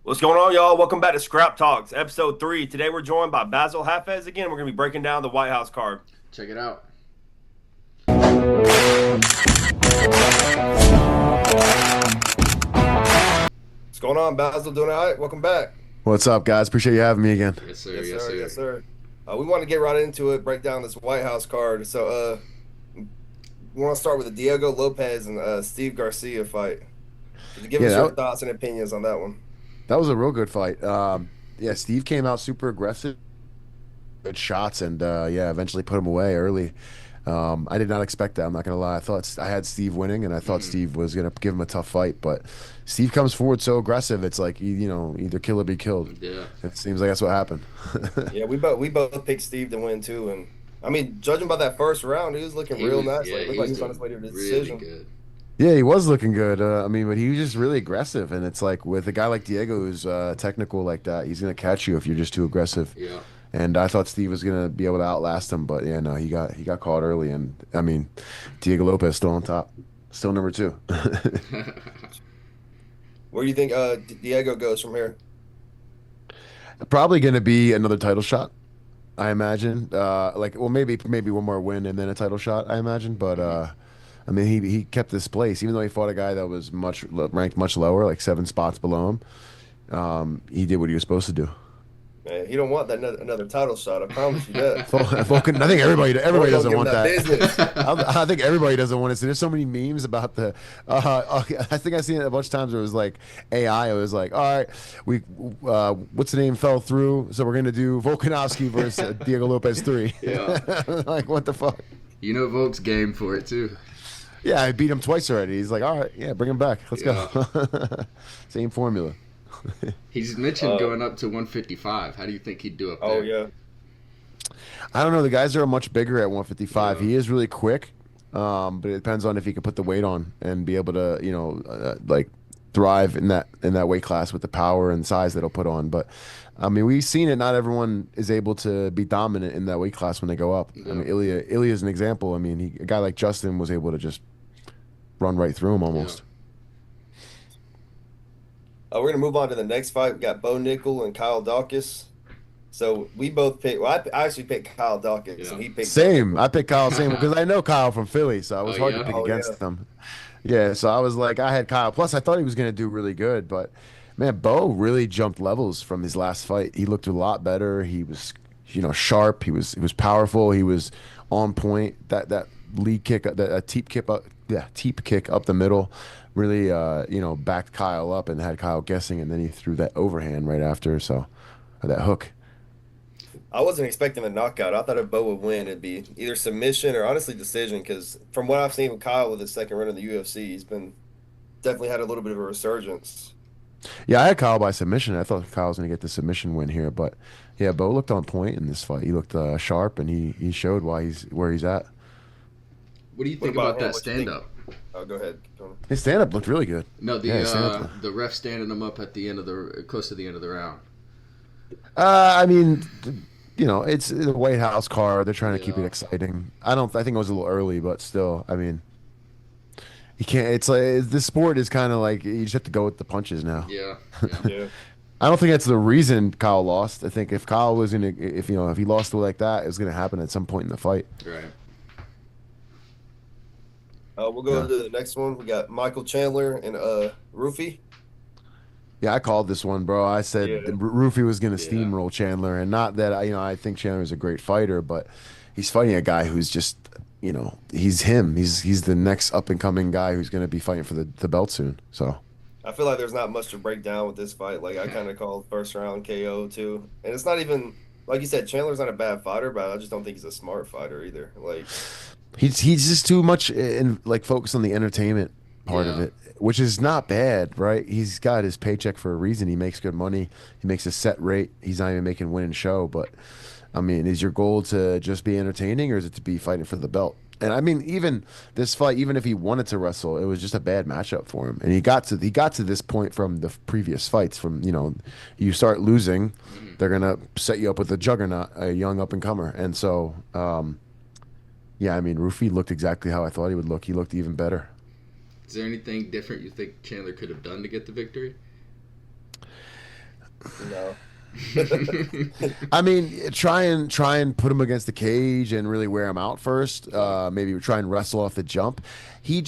What's going on, y'all? Welcome back to Scrap Talks, episode 3. Today we're joined by Bassil Hafez again. We're going to be breaking down the White House card. Check it out. What's going on, Bassil? Doing all right? Welcome back. What's up, guys? Appreciate you having me again. Yes, sir. Yes, Yes, sir. sir. Yes, sir. We want to get right into it, break down this White House card. So, we want to start with the Diego Lopez and Steve Garcia fight. Could you give us Yeah, your that, thoughts and opinions on that one? that was a real good fight. Yeah, Steve came out super aggressive, good shots, and yeah, eventually put him away early. I did not expect that. I'm not gonna lie. I had Steve winning, and I thought Steve was gonna give him a tough fight, but Steve comes forward so aggressive. It's like either kill or be killed. Yeah. It seems like that's what happened. Yeah, we both picked Steve to win too, and I mean, judging by that first round, he was looking real nice. Yeah, Like, looked he like he was was on his way doing to a really decision. good. Yeah, he was looking good. I mean, but he was just really aggressive, and it's like with a guy like Diego who's technical like that, he's gonna catch you if you're just too aggressive. Yeah. And I thought Steve was gonna be able to outlast him, but yeah, no, he got caught early, and I mean, Diego Lopez still on top, still number two. Where do you think Diego goes from here? Probably gonna be another title shot, I imagine. Well, maybe one more win and then a title shot, I imagine. But I mean, he kept this place, even though he fought a guy that was ranked much lower, like 7 spots below him. He did what he was supposed to do. Man, he don't want that another title shot. I promise you that. Vulcan, I think everybody Don't doesn't give him want that that. business. I think everybody doesn't want it. So there's so many memes about the. I think I've seen it a bunch of times. Where it was like AI. It was like, all right, what's the name fell through, so we're gonna do Volkanovski versus Diego Lopez 3. Yeah. Like what the fuck? You know, Volk's game for it too. Yeah, I beat him twice already. He's like, all right, yeah, bring him back. Let's Yeah. go. Same formula. He's mentioned Uh, going up to 155. How do you think he'd do up Oh there? yeah. I don't know. The guys are much bigger at 155. Yeah. He is really quick, but it depends on if he can put the weight on and be able to, like thrive in that weight class with the power and size that he'll put on. But I mean, we've seen it. Not everyone is able to be dominant in that weight class when they go up. I Yeah. mean, Ilya is an example. I mean, a guy like Justin was able to just run right through him Yeah. almost. We're gonna move on to the next fight. We got Bo Nickel and Kyle Dawkins. So we both picked. Well, I actually picked Kyle Dawkins, Yeah. and he picked Bo Same. Nickel. I picked Kyle same because I know Kyle from Philly, so it was Oh, hard to yeah? pick Oh yeah. against him. Yeah, so I was like, I had Kyle. Plus, I thought he was going to do really good, but man, Bo really jumped levels from his last fight. He looked a lot better. He was, sharp. He was powerful. He was on point. That lead kick, that teep kick up, yeah, teep kick up the middle, really, backed Kyle up and had Kyle guessing, and then he threw that overhand right after. So, or that hook. I wasn't expecting a knockout. I thought if Bo would win, it'd be either submission or honestly decision. Because from what I've seen with Kyle with his second run in the UFC, he's been definitely had a little bit of a resurgence. Yeah, I had Kyle by submission. I thought Kyle was going to get the submission win here, but yeah, Bo looked on point in this fight. He looked sharp, and he showed why he's where he's at. What do you What think about about him? that What you think? stand up? Oh, go ahead. Tony. His stand up looked really good. No, Yeah, his stand-up. the ref standing him up at the end of the close to the end of the round. I mean, it's the White House car. They're trying to keep it Yeah. exciting. I don't. I think it was a little early, but still, I mean, you can't. It's like this sport is kind of like you just have to go with the punches now. Yeah. Yeah. Yeah. I don't think that's the reason Kyle lost. I think if Kyle was gonna, if he lost like that, it was gonna happen at some point in the fight. Right. We'll go Yeah. to the next one. We got Michael Chandler and Rufy. Yeah, I called this one, bro. I said Yeah. Rufy was going to Yeah. steamroll Chandler, and not that I think Chandler is a great fighter, but he's fighting a guy who's just, he's him. He's the next up and coming guy who's going to be fighting for the belt soon. So I feel like there's not much to break down with this fight. Like I kind of called first round KO too, and it's not even like you said. Chandler's not a bad fighter, but I just don't think he's a smart fighter either. Like he's just too much in like focused on the entertainment part of Yeah. it, which is not bad, right? He's got his paycheck for a reason. He makes good money. He makes a set rate. He's not even making win and show, but I mean, is your goal to just be entertaining or is it to be fighting for the belt? And I mean, even this fight, even if he wanted to wrestle, it was just a bad matchup for him. And he got to this point from the previous fights. From you start losing, they're gonna set you up with a juggernaut, a young up and comer. And so, yeah, I mean, Rufy looked exactly how I thought he would look. He looked even better. Is there anything different you think Chandler could have done to get the victory? No. I mean, try and put him against the cage and really wear him out first. Yeah. Maybe try and wrestle off the jump. He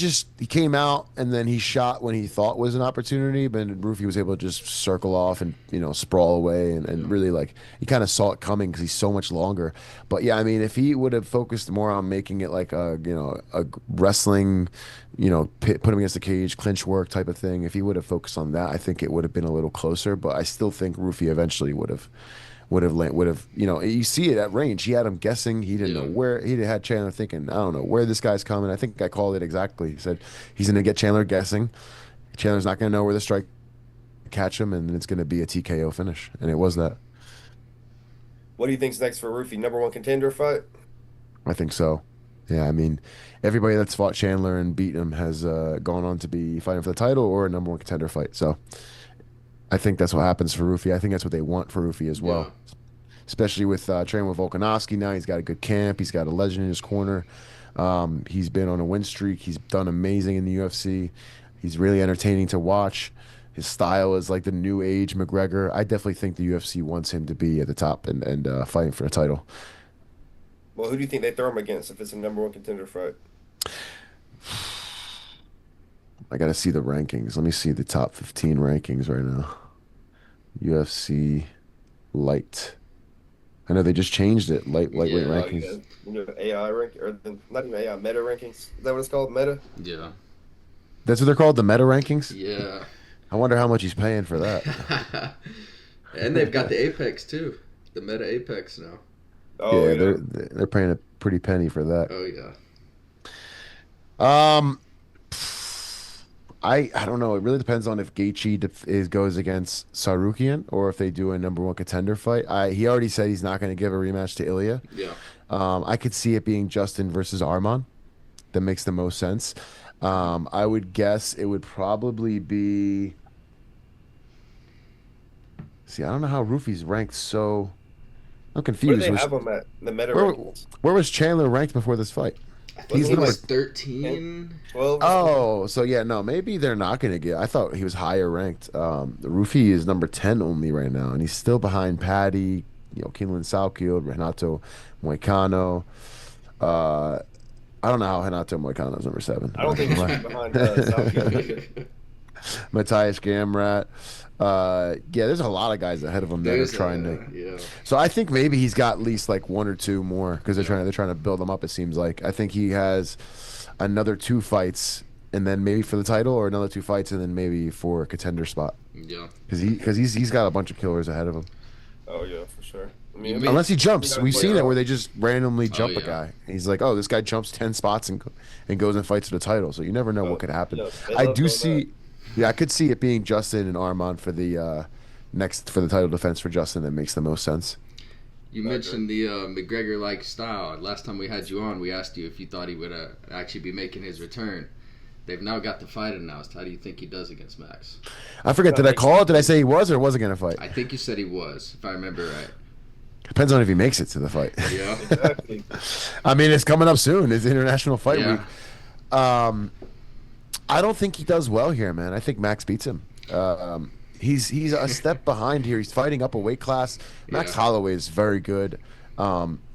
came out and then he shot when he thought was an opportunity, but Rufy was able to just circle off and sprawl away and Yeah. really like he kind of saw it coming because he's so much longer. But yeah, I mean, if he would have focused more on making it like a wrestling, put him against the cage, clinch work type of thing. If he would have focused on that, I think it would have been a little closer. But I still think Rufy eventually would have you see it at range. He had him guessing. He didn't know Yeah. where. He had Chandler thinking, I don't know where this guy's coming. I think I called it exactly. He said he's going to get Chandler guessing. Chandler's not going to know where the strike catch him, and it's going to be a TKO finish. And it was that. What do you think's next for Rufy? Number one contender fight? I think so. Yeah, I mean, everybody that's fought Chandler and beat him has gone on to be fighting for the title or a number one contender fight. So I think that's what happens for Rufy. I think that's what they want for Rufy as Yeah. well. Especially with training with Volkanovski now. He's got a good camp. He's got a legend in his corner. He's been on a win streak. He's done amazing in the UFC. He's really entertaining to watch. His style is like the new age McGregor. I definitely think the UFC wants him to be at the top and fighting for a title. Well, who do you think they throw him against if it's a number one contender fight? I got to see the rankings. Let me see the top 15 rankings right now. UFC light. I know they just changed it. Lightweight Yeah. Oh, yeah. rankings. AI rank or not even AI, meta rankings. Is that what it's called? Meta? Yeah. That's what they're called, the meta rankings. Yeah. I wonder how much he's paying for that. And they've got the Apex too. The Meta Apex now. Oh Yeah, yeah. they're paying a pretty penny for that. Oh yeah. Um, I don't know. It really depends on if Gaethje goes against Sarukian or if they do a number one contender fight. He already said he's not going to give a rematch to Ilya. Yeah. I could see it being Justin versus Arman. That makes the most sense. I would guess it would probably be. See, I don't know how Rufy's ranked, so I'm Where do confused. they have him at? The meta Where, rankings? where was Chandler ranked before this fight? I think He's he number was 13. 12 or something? Oh, so yeah, no, maybe they're not going to get. I thought he was higher ranked. Rufy is number 10 only right now, and he's still behind Paddy, Kinlan Salkield, Renato Moicano. I don't know how Renato Moicano's number 7. I don't think he should be behind Southfield either. Matthias Gamrat. Yeah, there's a lot of guys ahead of him that are There's trying to. yeah. So I think maybe he's got at least like one or two more because they're trying to build him up. It seems like I think he has another 2 fights and then maybe for the title or another 2 fights and then maybe for a contender spot Yeah. because he's got a bunch of killers ahead of him. Oh yeah, for sure. I You mean, mean- Unless he jumps, gotta we've play seen that around. where they just randomly jump a yeah. guy. He's like, oh, this guy jumps 10 spots and goes and fights for the title. So you never know what could happen. yeah, they I love do doing see, yeah, I could see it being Justin and Armand for the for the title defense for Justin. That makes the most sense. You mentioned the McGregor-like style. Last time we had you on, we asked you if you thought he would actually be making his return. They've now got the fight announced. How do you think he does against Max? I forget. Did I call it? Did I say he was or wasn't going to fight? I think you said he was, if I remember right. Depends on if he makes it to the fight. Yeah. Exactly. I mean, it's coming up soon. It's International Fight Yeah. Week. I don't think he does well here, man. I think Max beats him. He's a step behind here. He's fighting up a weight class. Max Yeah. Holloway is very good.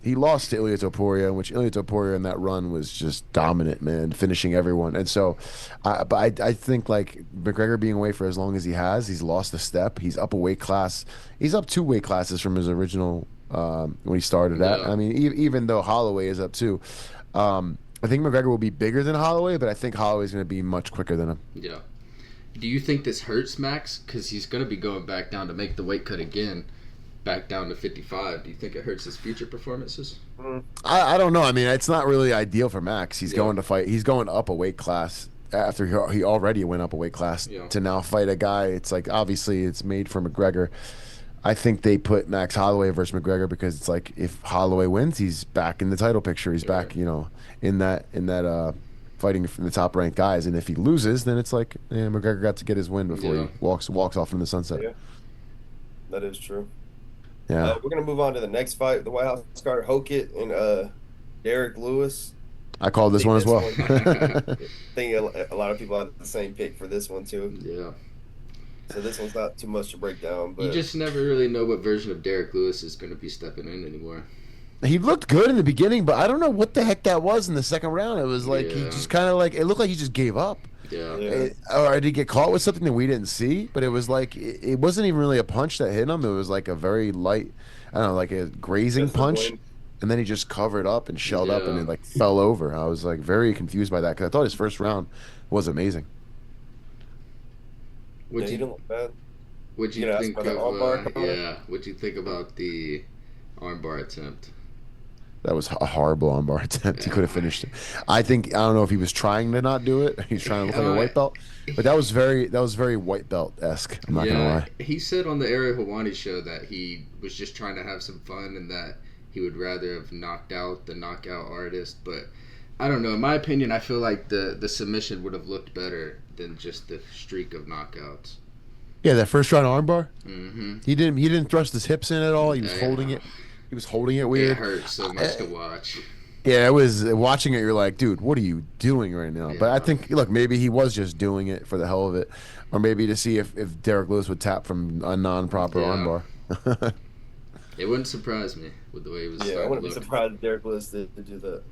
He lost to Ilia Topuria, in which Ilia Topuria in that run was just dominant, man, finishing everyone. And so, but I think like McGregor being away for as long as he has, he's lost a step. He's up a weight class. He's up 2 weight classes from his original when he started at. Yeah. I mean, even though Holloway is up too. I think McGregor will be bigger than Holloway, but I think Holloway's going to be much quicker than him. Yeah. Do you think this hurts Max? Because he's going to be going back down to make the weight cut again, back down to 55. Do you think it hurts his future performances? I don't know. I mean, it's not really ideal for Max. He's Yeah. going to fight. He's going up a weight class after he already went up a weight class Yeah. to now fight a guy. It's like obviously it's made for McGregor. I think they put Max Holloway versus McGregor because it's like if Holloway wins, he's back in the title picture. He's back, in that fighting from the top ranked guys. And if he loses, then it's like McGregor got to get his win before Yeah. he walks off in the sunset. Yeah. That is true. Yeah. We're gonna move on to the next fight. The White House card, Hokit and Derek Lewis. I called this one as well. I think a lot of people have the same pick for this one too. Yeah. So this one's not too much to break down, You but just never really know what version of Derek Lewis is going to be stepping in anymore. He looked good in the beginning, but I don't know what the heck that was in the second round. It was like he Yeah, just kind of like it looked like he just gave up. yeah, yeah, Or did he get caught with something that we didn't see? But it was like it wasn't even really a punch that hit him. It was like a very light, I don't know, like a grazing just the punch, wind. and then he just covered up and shelled up, and yeah. it like fell over. I was like very confused by that because I thought his first round was amazing. Yeah, Would he you didn't look bad. would you You gonna ask think about that of armbar comment? yeah? What'd you think about the armbar attempt? That was a horrible armbar attempt. He Yeah. could have finished it. I don't know if he was trying to not do it. He's trying to look like a Uh, white belt, but that was very white belt esque. I'm not gonna yeah, lie. he said on the Ariel Hawani show that he was just trying to have some fun and that he would rather have knocked out the knockout artist. But I don't know. In my opinion, I feel like the submission would have looked better than just the streak of knockouts. Yeah, that first round armbar. Mm-hmm. He didn't thrust his hips in at all. He was Yeah, holding it. He was holding it it weird. hurt so Uh, much to watch. Yeah, it was watching it. You're like, dude, what are you doing right now? But I Yeah, think, look, maybe he was just doing it for the hell of it, or maybe to see if Derek Lewis would tap from a non-proper yeah. armbar. It wouldn't surprise me with the way he was Yeah, I starting to wouldn't be look. surprised if Derek Lewis did do that.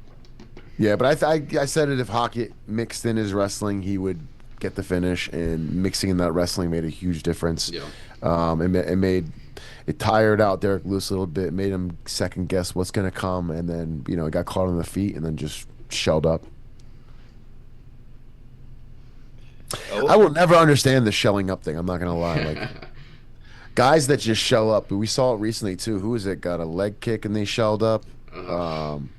Yeah, but I said it if Hockett mixed in his wrestling, he would get the finish, and mixing in that wrestling made a huge difference. Yeah, It tired out Derek Lewis a little bit, made him second guess what's gonna come, and then it got caught on the feet, and then just shelled up. I Oh, will never understand the shelling up thing. I'm not gonna lie. Like guys that just shell up. We saw it recently too. Who is it? Got a leg kick and they shelled up. uh, Um,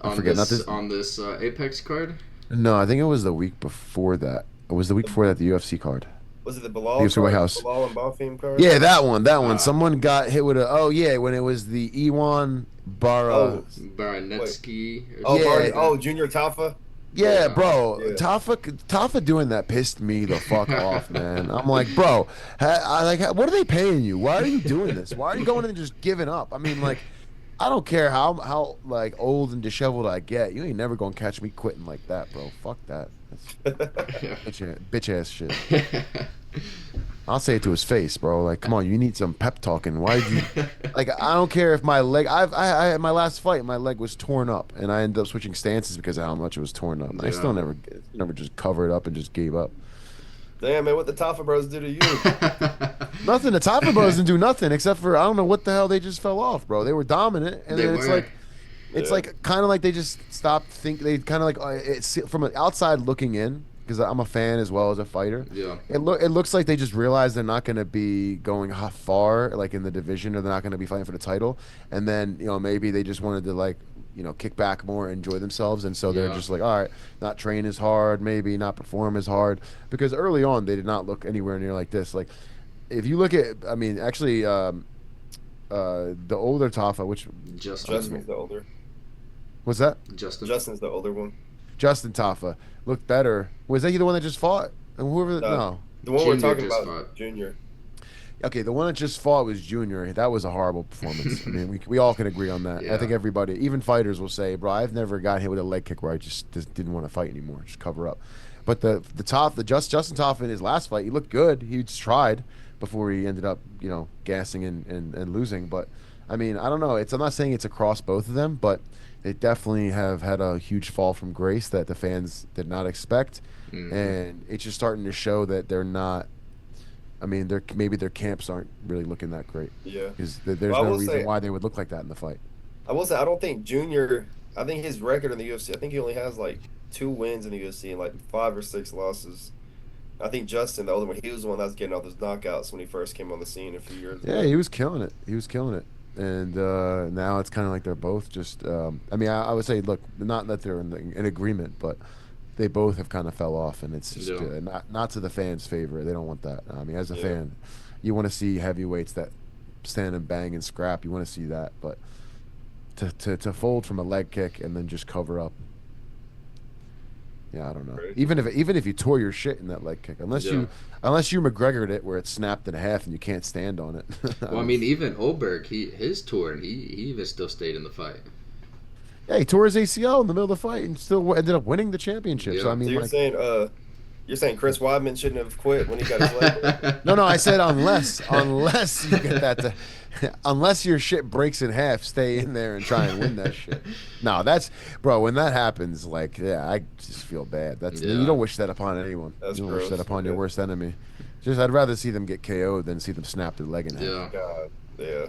I on forget. Not this this. on this Apex card. No, I think it was the week before that. It was the week before that. The UFC card. was it the The Bilal UFC White card? House. Bilal and Bonfim card? Yeah, that one. That one. Uh, Someone got hit with a. Oh yeah, when it was the Iwan Bara. Oh, wait. Baranetsky or Oh, Yeah. something like that. Junior Tafa. Yeah, Yeah. bro. Yeah. Tafa doing that pissed me the fuck off, man. I'm like, bro, what are they paying you? Why are you doing this? Why are you going and just giving up? I mean, like, I don't care how like old and disheveled I get. You ain't never gonna catch me quitting like that, bro. Fuck that. That's bitch ass shit. I'll say it to his face, bro. Like, come on, you need some pep talking. Why did you? Like, I don't care if my leg. I my last fight, my leg was torn up, and I ended up switching stances because of how much it was torn up. I still Yeah. never just covered up and just gave up. Damn, man, what the Tafa bros do to you? Nothing. The Tapa Bros didn't do nothing except for I don't know what the hell they just fell off, bro. They were dominant, and They then it's were. like. It's Yeah. like kind of like they just stopped think. They kind of like it's from an outside looking in because I'm a fan as well as a fighter. Yeah. It looks like they just realized they're not going to be going far like in the division, or they're not going to be fighting for the title. And then maybe they just wanted to like kick back more, enjoy themselves, and so they're Yeah. just like, all right, not train as hard, maybe not perform as hard, because early on they did not look anywhere near like this. Like if you look at, I mean, actually, the older Tafa, which Justin's Justin. the older. was that? Justin. Justin's the older one. Justin Tafa looked better. Was that the one that just fought? And whoever? No. The one Junior we're talking just about, fought. Junior. Okay, the one that just fought was Junior. That was a horrible performance. I mean, we all can agree on that. I Yeah. think everybody, even fighters, will say, "Bro, I've never got hit with a leg kick where I just didn't want to fight anymore, just cover up." But Justin Tafa in his last fight, he looked good. He just tried before he ended up, gassing and losing. But I mean, I don't know. I'm not saying it's across both of them, but they definitely have had a huge fall from grace that the fans did not expect, Mhm. and it's just starting to show that they're not. I mean, maybe their camps aren't really looking that great Yeah. because there's Well, I no will reason say- why they would look like that in the fight. I will say I don't think Junior. I think his record in the UFC. I think he only has like 2 wins in the UFC and like 5 or 6 losses. I think Justin, the older one, he was the one that was getting all those knockouts when he first came on the scene a few years ago. Yeah, he was killing it. He was killing it. And now it's kind of like they're both just. I mean, I would say, look, not that they're in agreement, but they both have kind of fell off, and it's just Yeah. not to the fans' favor. They don't want that. I mean, as a Yeah. fan, you want to see heavyweights that stand and bang and scrap. You want to see that, but to fold from a leg kick and then just cover up. Yeah, I don't know. Right. Even if you tore your shit in that leg kick, unless Yeah. you McGregored it where it snapped in half and you can't stand on it. Well, I mean, even Oberg, his tour, and he even still stayed in the fight. Yeah, he tore his ACL in the middle of the fight and still ended up winning the championship. So Yeah. I So mean, you're like, saying You're saying Chris Weidman shouldn't have quit when he got his leg broke? No, no, I said unless you get that to, unless your shit breaks in half, stay in there and try and win that shit. No, that's bro. When that happens, like, yeah, I just feel bad. That's you Yeah. don't wish that upon anyone. That's You don't wish that gross. upon your Yeah. worst enemy. Just I'd rather see them get KO'd than see them snap their leg in half. Yeah. God, yeah.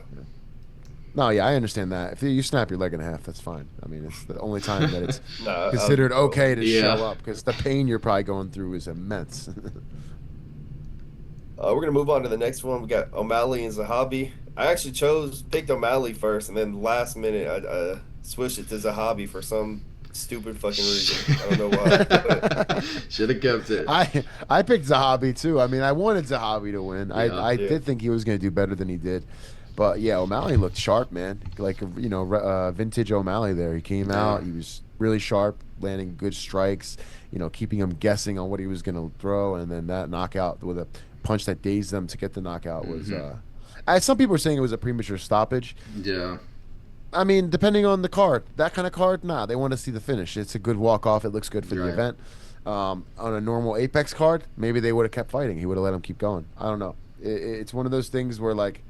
No, yeah, I understand that. If you snap your leg in half, that's fine. I mean, it's the only time that it's Nah, considered okay to Yeah. show up because the pain you're probably going through is immense. we're gonna move on to the next one. We got O'Malley and Zahabi. I actually picked O'Malley first, and then last minute I switched it to Zahabi for some stupid fucking reason. I don't know why. Should have kept it. I picked Zahabi too. I mean, I wanted Zahabi to win. Yeah. I Yeah. did think he was going to do better than he did. But yeah, O'Malley looked sharp, man. Like vintage O'Malley there. He came out. He was really sharp, landing good strikes. Keeping him guessing on what he was going to throw, and then that knockout with a punch that dazed them to get the knockout was. Some people were saying it was a premature stoppage. Yeah. I mean, depending on the card, that kind of card, nah, they want to see the finish. It's a good walk off. It looks good for the Right. event. On a normal Apex card, maybe they would have kept fighting. He would have let him keep going. I don't know. It's one of those things where like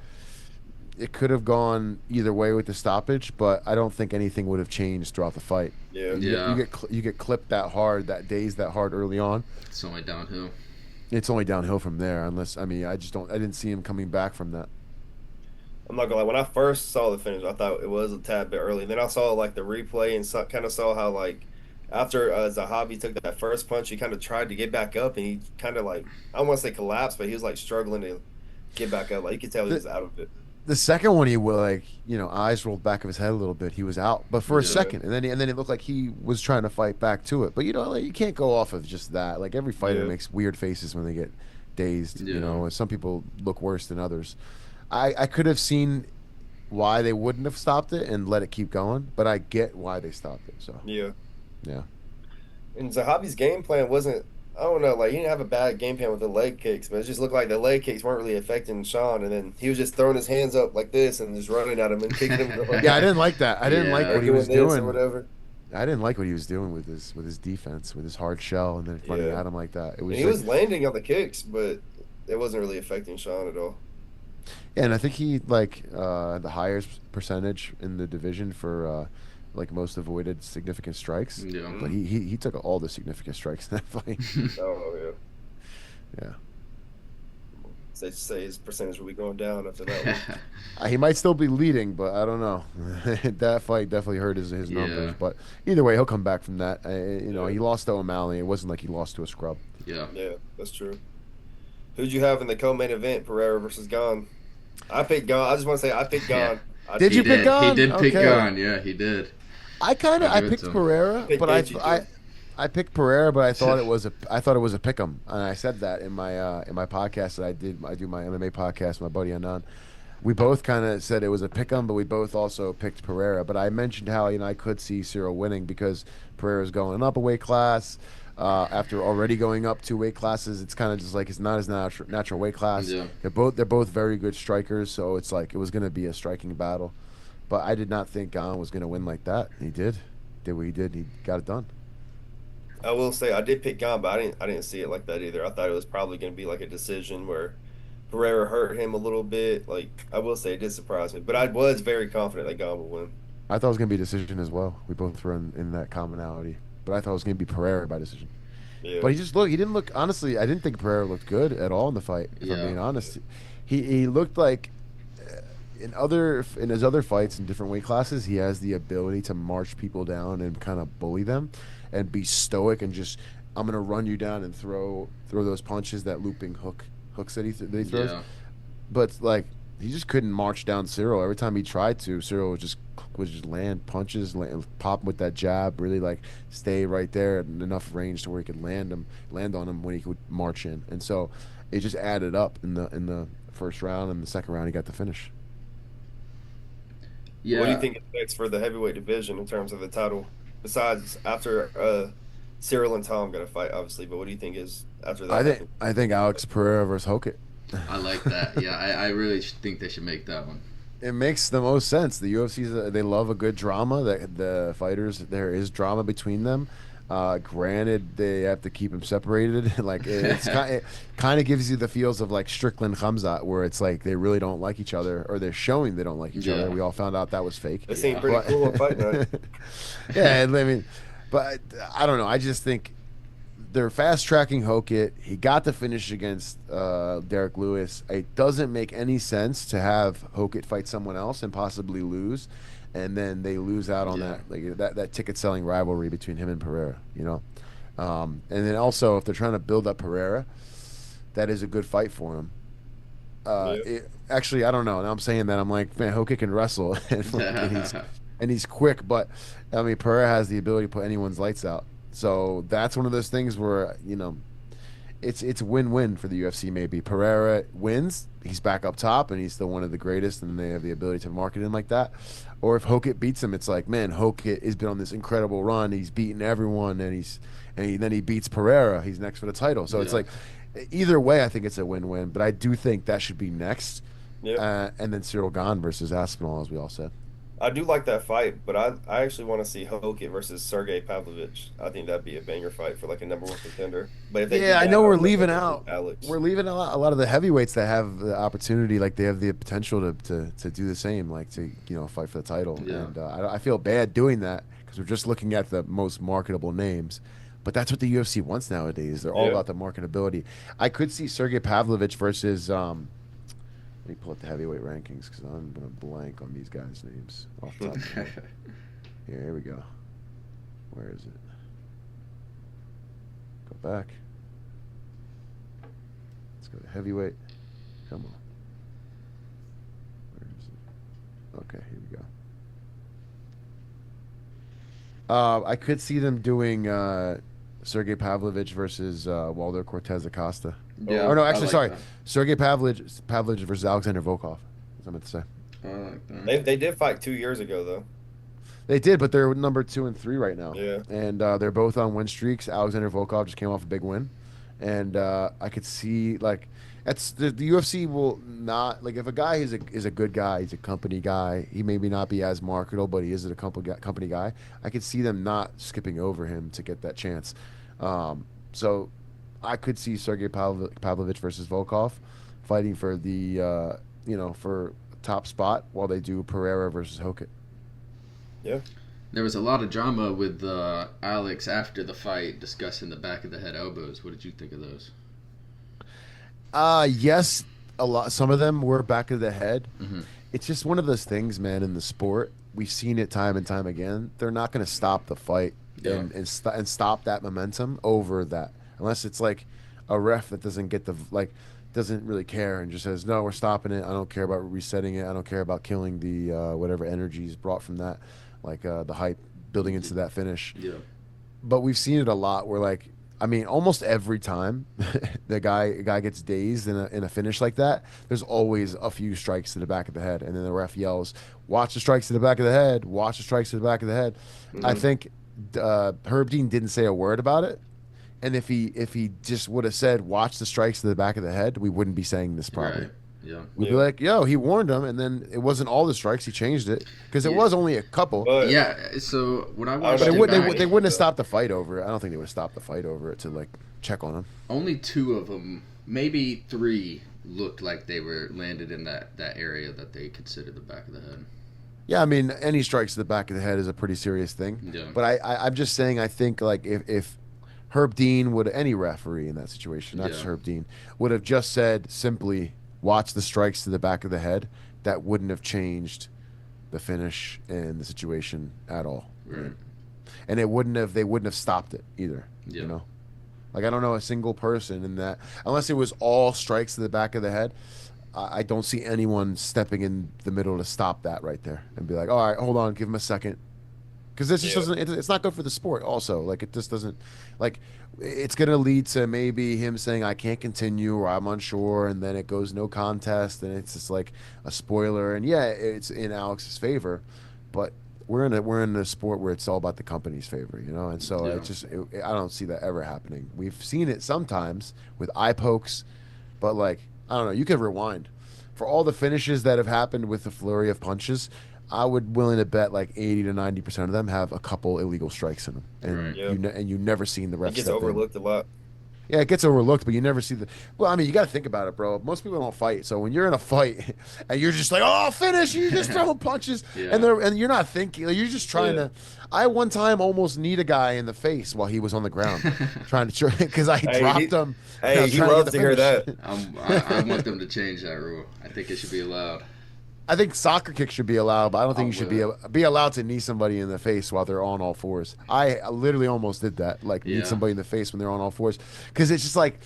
it could have gone either way with the stoppage, but I don't think anything would have changed throughout the fight. Yeah. You get clipped that hard, that dazed that hard early on. It's only downhill. It's only downhill from there. Unless I mean, I didn't see him coming back from that. I'm not gonna lie. When I first saw the finish, I thought it was a tad bit early. Then I saw like the replay and kind of saw how like after Zahabi took that first punch, he kind of tried to get back up, and he kind of like I don't want to say collapsed, but he was like struggling to get back up. Like you could tell he was out of it. The second one, he was like, eyes rolled back of his head a little bit. He was out, but for a Yeah. second, and then it looked like he was trying to fight back to it. But like, you can't go off of just that. Like every fighter Yeah. makes weird faces when they get dazed. Yeah. And some people look worse than others. I could have seen why they wouldn't have stopped it and let it keep going, but I get why they stopped it. So Yeah. yeah, And Zahabi's game plan wasn't. I don't know. Like he didn't have a bad game plan with the leg kicks, but it just looked like the leg kicks weren't really affecting Sean. And then he was just throwing his hands up like this and just running at him and kicking him. yeah, I didn't like that. I didn't like Yeah. what he doing was this or doing. whatever. I didn't like what he was doing with his defense, with his hard shell, and then running Yeah. at him like that. It And was he like, was landing on the kicks, but it wasn't really affecting Sean at all. yeah, and I think he the highest percentage in the division for like most avoided significant strikes. Yeah. But he took all the significant strikes in that fight. Oh yeah. Yeah, Safe to say his percentage will be going down after that one. he might still be leading, but I don't know. That fight definitely hurt his numbers. Yeah. But either way, he'll come back from that. Yeah. He lost to O'Malley. It wasn't like he lost to a scrub. Yeah. Yeah, that's true. Who'd you have in the co-main event, Pereira versus Gon? I picked Gon. I just want to say I picked Gon. I Did He you pick did. Gon? He did pick Okay. Gon. Yeah, he did. I I'll give it picked to him. Pereira, Pick but Gaethje, too. I picked Pereira, but I thought it was a pick'em, and I said that in my podcast that I did. I do my MMA podcast, with my buddy Anand. We both kind of said it was a pick'em, but we both also picked Pereira. But I mentioned how I could see Cyril winning because Pereira's going up a weight class. After already going up 2 weight classes, it's kind of just like it's not his natural weight class. Yeah. They're both very good strikers, so it's like it was going to be a striking battle. But I did not think Gon was going to win like that. He did what he did. He got it done. I will say I did pick Gon, but I didn't see it like that either. I thought it was probably going to be like a decision where Pereira hurt him a little bit. Like I will say, it did surprise me, but I was very confident that Gon would win. I thought it was going to be a decision as well. We both were in that commonality. But I thought it was going to be Pereira by decision. Yeah, But he didn't look, honestly, I didn't think Pereira looked good at all in the fight, if I'm Yeah. being honest. He looked like in his other fights in different weight classes, he has the ability to march people down and kind of bully them and be stoic and just, I'm going to run you down and throw those punches, that looping hooks that he throws. Yeah. But like he just couldn't march down Cyril. Every time he tried to, Cyril would just land punches, pop him with that jab, really like stay right there at enough range to where he could land on him when he could march in. And so it just added up in the first round, and the second round he got the finish. Yeah. What do you think is next for the heavyweight division in terms of the title? Besides after Cyril and Tom got to fight, obviously, but what do you think is after that? I think Alex Pereira versus Hokit. I like that. Yeah, I really think they should make that one. It makes the most sense. The UFC's they love a good drama. That the fighters, there is drama between them. Granted, they have to keep them separated. Like it kind of gives you the feels of like Strickland Khamzat, where it's like they really don't like each other, or they're showing they don't like each other. Yeah. We all found out that was fake, They seem Yeah. pretty but cool on fight night. yeah, I mean, but I don't know. I just think they're fast tracking Hokit. He got the finish against Derek Lewis. It doesn't make any sense to have Hokit fight someone else and possibly lose, and then they lose out on Yeah. that ticket selling rivalry between him and Pereira. And then also if they're trying to build up Pereira, that is a good fight for him. Yeah. Actually, I don't know. Now I'm saying that I'm like, man, Hokit can wrestle and he's quick, but I mean Pereira has the ability to put anyone's lights out. So that's one of those things where it's win-win for the UFC. Maybe Pereira wins, he's back up top, and he's still one of the greatest, and they have the ability to market him like that. Or if Hokit beats him, it's like, man, Hokit has been on this incredible run. He's beaten everyone, then he beats Pereira. He's next for the title. So it's Yeah. like, either way, I think it's a win-win. But I do think that should be next, Yep. and then Cyril Gane versus Aspinall, as we all said. I do like that fight, but I actually want to see Hokit versus Sergey Pavlovich. I think that'd be a banger fight for like a number one contender. But if they do Yeah, I that, know I we're would love leaving them versus out Alex. we're leaving out a lot of the heavyweights that have the opportunity, like they have the potential to do the same, like to fight for the title. Yeah. And I feel bad doing that because we're just looking at the most marketable names. But that's what the UFC wants nowadays. They're all Yeah. about the marketability. I could see Sergey Pavlovich versus. Let me pull up the heavyweight rankings because I'm gonna blank on these guys' names off the top of my head. Here we go. Where is it? Go back. Let's go to heavyweight. Come on. Where is it? Okay, here we go. I could see them doing Sergey Pavlovich versus Waldo Cortez Acosta. Yeah. Oh no, I actually, like sorry, that. Sergey Pavlovich versus Alexander Volkov. That's what I meant to say. I like that. They did fight 2 years ago though. They did, but they're number 2 and 3 right now, Yeah. and they're both on win streaks. Alexander Volkov just came off a big win, and I could see like that's the UFC will not like if a guy is a good guy, he's a company guy. He maybe not be as marketable, but he is a company guy. I could see them not skipping over him to get that chance. So I could see Sergey Pavlovich versus Volkov fighting for the for top spot while they do Pereira versus Hokit. Yeah. There was a lot of drama with Alex after the fight discussing the back of the head elbows. What did you think of those? Yes, a lot. Some of them were back of the head. Mm-hmm. It's just one of those things, man. In the sport, we've seen it time and time again. They're not going to stop the fight Yeah. and stop that momentum over that, unless it's like a ref that doesn't get the doesn't really care and just says no, we're stopping it. I don't care about resetting it. I don't care about killing the whatever energy is brought from that, like the hype building into that finish. Yeah. But we've seen it a lot where like I mean almost every time the guy gets dazed in a finish like that, there's always a few strikes to the back of the head, and then the ref yells, watch the strikes to the back of the head, watch the strikes to the back of the head. I think Herb Dean didn't say a word about it, and if he just would have said watch the strikes to the back of the head, we wouldn't be saying this probably. Right. Yeah. We'd be like, yo, he warned him, and then it wasn't all the strikes. He changed it because it Yeah. was only a couple. But Yeah. So when I watched But it back, they wouldn't have stopped the fight over it. I don't think they would have stopped the fight over it to like check on him. only two of them, maybe three, looked like they were landed in that area that they considered the back of the head. Yeah, I mean, any strikes to the back of the head is a pretty serious thing. Yeah. But I'm just saying, I think like if Herb Dean would any referee in that situation, not just Yeah. Herb Dean, would have just said simply watch the strikes to the back of the head, that wouldn't have changed the finish and the situation at all. Right. And they wouldn't have stopped it either. Yeah. You know? Like I don't know a single person in that unless it was all strikes to the back of the head. I don't see anyone stepping in the middle to stop that right there and be like, all right, hold on, give him a second. Because this just Yeah. doesn't. It's not good for the sport. Also, like it just doesn't. Like it's gonna lead to maybe him saying I can't continue or I'm unsure, and then it goes no contest, and it's just like a spoiler. And yeah, it's in Alex's favor, but we're in a sport where it's all about the company's favor, you know. And so Yeah. I don't see that ever happening. We've seen it sometimes with eye pokes, but like I don't know. You could rewind. for all the finishes that have happened with the flurry of punches, I would willing to bet like 80 to 90% of them have a couple illegal strikes in them, and Right. Yeah, you never seen the it ref gets step in. overlooked a lot. Yeah, it gets overlooked, but you never see the. Well, I mean, you got to think about it, bro. Most people don't fight, so when you're in a fight and you're just like, "Oh, finish!" You just throwing punches, Yeah. and you're not thinking. Like, you're just trying Yeah. to. I one time almost kneed a guy in the face while he was on the ground, trying to because I Hey, dropped him. And I hey, was he trying to get loves the to hear finish. that. I want them to change that rule. I think it should be allowed. I think soccer kicks should be allowed, but I don't think I'm you should with it. be allowed to knee somebody in the face while they're on all fours. I literally almost did that, like knee Yeah. somebody in the face when they're on all fours, because it's just like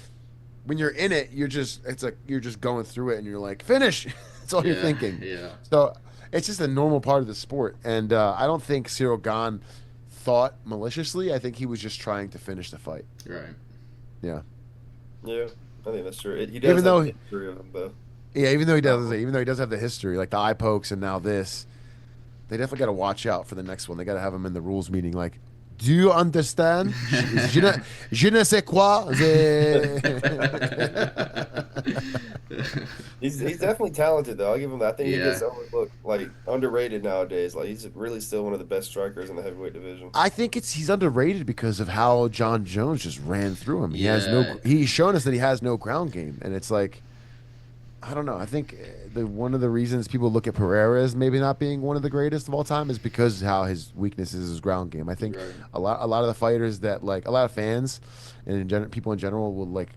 when you're in it, it's like you're just going through it and you're like finish. That's all you're Yeah. thinking. Yeah. So it's just a normal part of the sport, and I don't think Cyril Gahn thought maliciously. I think he was just trying to finish the fight. Right. Yeah, Yeah, I think that's true. He even does have a though history of them, though. yeah, even though he does have the history, like the eye pokes and now this. They definitely got to watch out for the next one. They got to have him in the rules meeting. Like, do you understand? Je ne sais quoi. He's definitely talented, though. I'll give him that. I think he Yeah. gets overlooked, like underrated nowadays. Like he's really still one of the best strikers in the heavyweight division. I think he's underrated because of how John Jones just ran through him. Yeah. He's shown us that he has no ground game, and it's like, I don't know. I think one of the reasons people look at Pereira as maybe not being one of the greatest of all time is because how his weakness is his ground game. I think Right. a lot of the fighters that like a lot of fans and people in general will like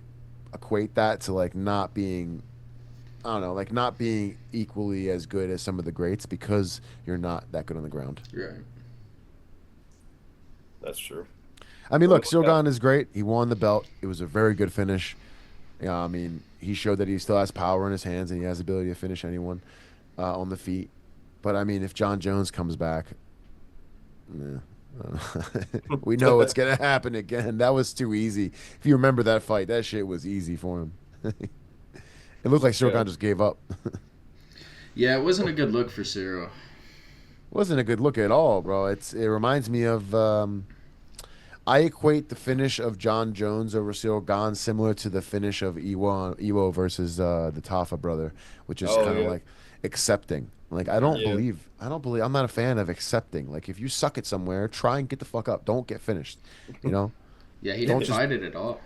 equate that to like not being, I don't know, like not being equally as good as some of the greats because you're not that good on the ground. Right. That's true. I mean, Well, look, Silgan is great. He won the belt. It was a very good finish. Yeah, I mean, he showed that he still has power in his hands and he has the ability to finish anyone on the feet. But I mean, if John Jones comes back, we know what's gonna happen again. That was too easy. If you remember that fight, that shit was easy for him. It looked like Silgan Yeah. just gave up. Yeah, it wasn't a good look for Cyril. Wasn't a good look at all, bro. It reminds me of I equate the finish of John Jones over Cyril Gahn similar to the finish of Iwo versus the Tafa brother, which is Oh, kind of yeah. like accepting. Like I Yeah. don't believe I'm not a fan of accepting. Like if you suck at somewhere, try and get the fuck up. Don't get finished. You know? Yeah, he Don't didn't just- fight it at all.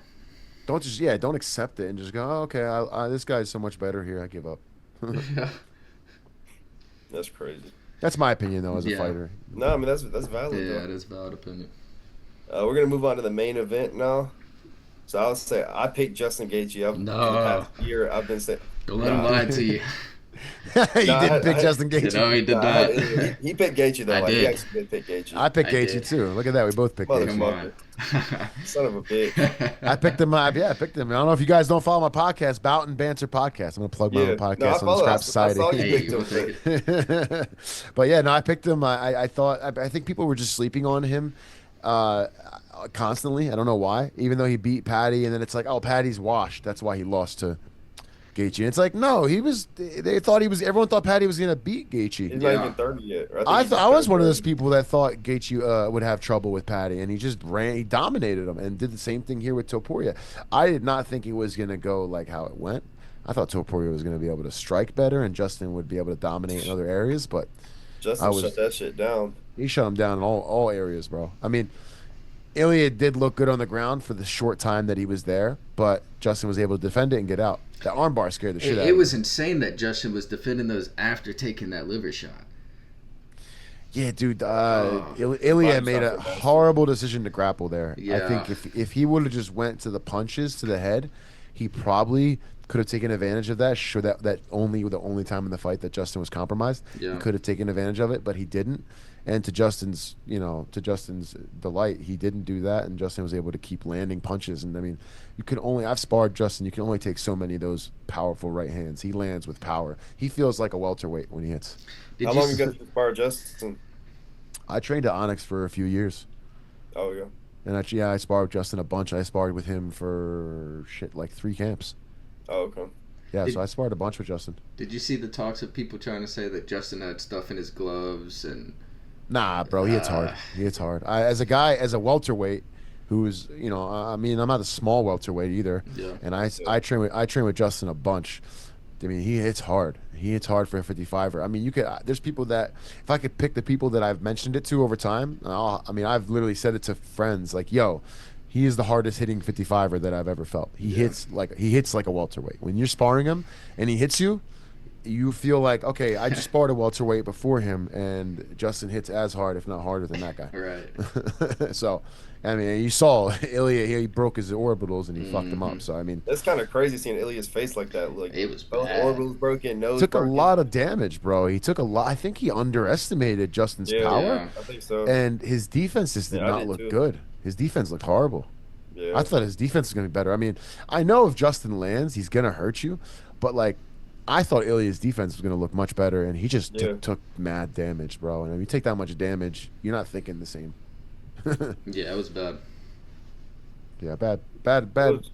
don't accept it and just go, oh, okay, this guy's so much better here. I give up. Yeah. That's crazy. That's my opinion though as a Yeah. fighter. No, I mean that's valid. Yeah, though. it is a valid opinion. We're gonna move on to the main event now. So I'll say I picked Justin Gaethje. For the No. past year I've been saying. Don't let him lie to you. You No, didn't pick Justin You Gaethje. know he did Nah, not. he picked Gaethje though. I Like he did. actually did pick Gaethje. I picked I Gaethje did. too. Look at that. We both picked Mother- Gaethje. Come on. Son of a bitch. I picked him. Yeah, I picked him. I don't know if you guys don't follow my podcast, Bout and Banter podcast. I'm gonna plug my Yeah. own No, I podcast on follow. Scrap I saw Society. you Hey, picked we'll him. take it. But yeah, no, I picked him. I thought I think people were just sleeping on him constantly. I don't know why. Even though he beat Patty, and then it's like, oh, Patty's washed. That's why he lost to Gaethje. And it's like, no, he was. They thought he was. Everyone thought Patty was gonna beat Gaethje. He's Yeah. not even 30 yet. Or I think thought he's I was one of those 30. people that thought Gaethje would have trouble with Patty, and he just ran. He dominated him, and did the same thing here with Topuria. I did not think it was gonna go like how it went. I thought Topuria was gonna be able to strike better, and Justin would be able to dominate in other areas, but Justin I was- shut that shit down. he shut him down in all areas, bro. I mean, Ilya did look good on the ground for the short time that he was there, but Justin was able to defend it and get out. The armbar scared the shit out of It him. was insane that Justin was defending those after taking that liver shot. Yeah, dude. Oh. Ilya Body made a shot for Bassil. horrible decision to grapple there. I Yeah. think if he would have just went to the punches to the head, he probably could have taken advantage of that. Sure, the only time in the fight that Justin was compromised, Yeah. he could have taken advantage of it, but he didn't. And to Justin's delight, he didn't do that, and Justin was able to keep landing punches. And I mean, I've sparred Justin. You can only take so many of those powerful right hands. He lands with power. He feels like a welterweight when he hits. Did How you long s- ago did you spar Justin? I trained at Onyx for a few years. Oh yeah. And actually, yeah, I sparred with Justin a bunch. I sparred with him for like 3 camps. Oh okay. Yeah, Did- so I sparred a bunch with Justin. Did you see the talks of people trying to say that Justin had stuff in his gloves and Nah, bro, he hits hard. He hits hard. As a welterweight, who's I mean, I'm not a small welterweight either. Yeah. And I train with Justin a bunch. I mean, he hits hard. He hits hard for a 55er. I mean, you could. There's people that if I could pick the people that I've mentioned it to over time, I mean, I've literally said it to friends like, "Yo, he is the hardest hitting 55er that I've ever felt. Yeah. He hits like a welterweight. When you're sparring him and he hits you, you feel like, okay, I just sparred a welterweight before him, and Justin hits as hard, if not harder, than that guy. So, I mean, you saw Ilya, he broke his orbitals and he fucked them up. So, I mean, That's kind of crazy seeing Ilya's face like that. Like It was both bad. orbitals broken, nose took a broken. lot of damage, bro. He took a lot. I think he underestimated Justin's Yeah, power, Yeah. I think so. and his defense just did Yeah, I not did look too. good. His defense looked horrible. Yeah. I thought his defense was going to be better. I mean, I know if Justin lands, he's going to hurt you, but like, I thought Ilya's defense was going to look much better, and he just Yeah. took mad damage, bro. And if you take that much damage, you're not thinking the same. Yeah, it was bad. Yeah, bad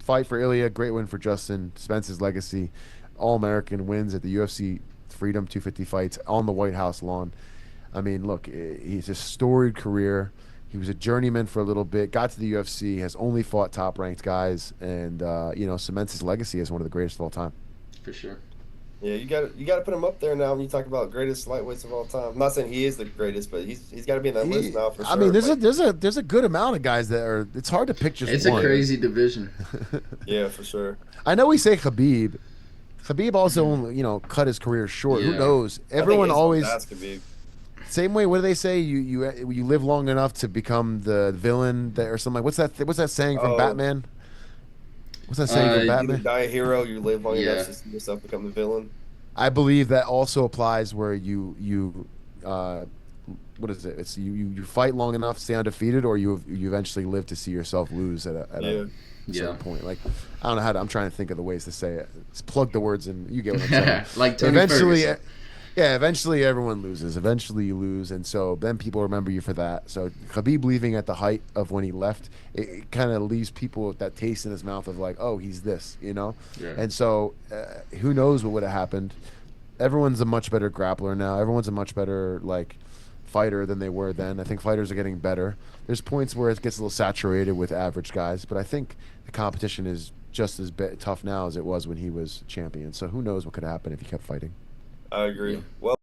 fight for Ilya. Great win for Justin. Cements his legacy. All-American wins at the UFC Freedom 250 fights on the White House lawn. I mean, look, he's a storied career. He was a journeyman for a little bit, got to the UFC, has only fought top-ranked guys, and cements his legacy as one of the greatest of all time. For sure. Yeah, you got to put him up there now when you talk about greatest lightweights of all time. I'm not saying he is the greatest, but he's got to be in that list now for sure. I mean, Like, there's a good amount of guys that are. It's hard to pick just It's one. a crazy division. yeah, for sure. I know we say Khabib. Khabib also, cut his career short. Who Yeah. knows? I think Everyone Islam's always ass could be. same way. What do they say? You live long enough to become the villain or something like. What's that saying from Oh. Batman? What's that saying from You either Batman? die a hero, you live long Yeah. enough to see yourself become the villain. I believe that also applies where what is it? It's you fight long enough, stay undefeated, or you eventually live to see yourself lose at Yeah. a Yeah. certain point. Like I don't know how to. I'm trying to think of the ways to say it. Let's plug the words in. You get what I'm saying. Like Tony Eventually, Ferguson. yeah. Eventually, everyone loses. Eventually, you lose, and so then people remember you for that. So Khabib leaving at the height of when he left, it kind of leaves people with that taste in his mouth of like, oh, he's this, Yeah. And so, who knows what would have happened? Everyone's a much better grappler now. Everyone's a much better like fighter than they were then. I think fighters are getting better. There's points where it gets a little saturated with average guys, but I think the competition is just as tough now as it was when he was champion. So who knows what could happen if he kept fighting. I agree. Yeah. Well.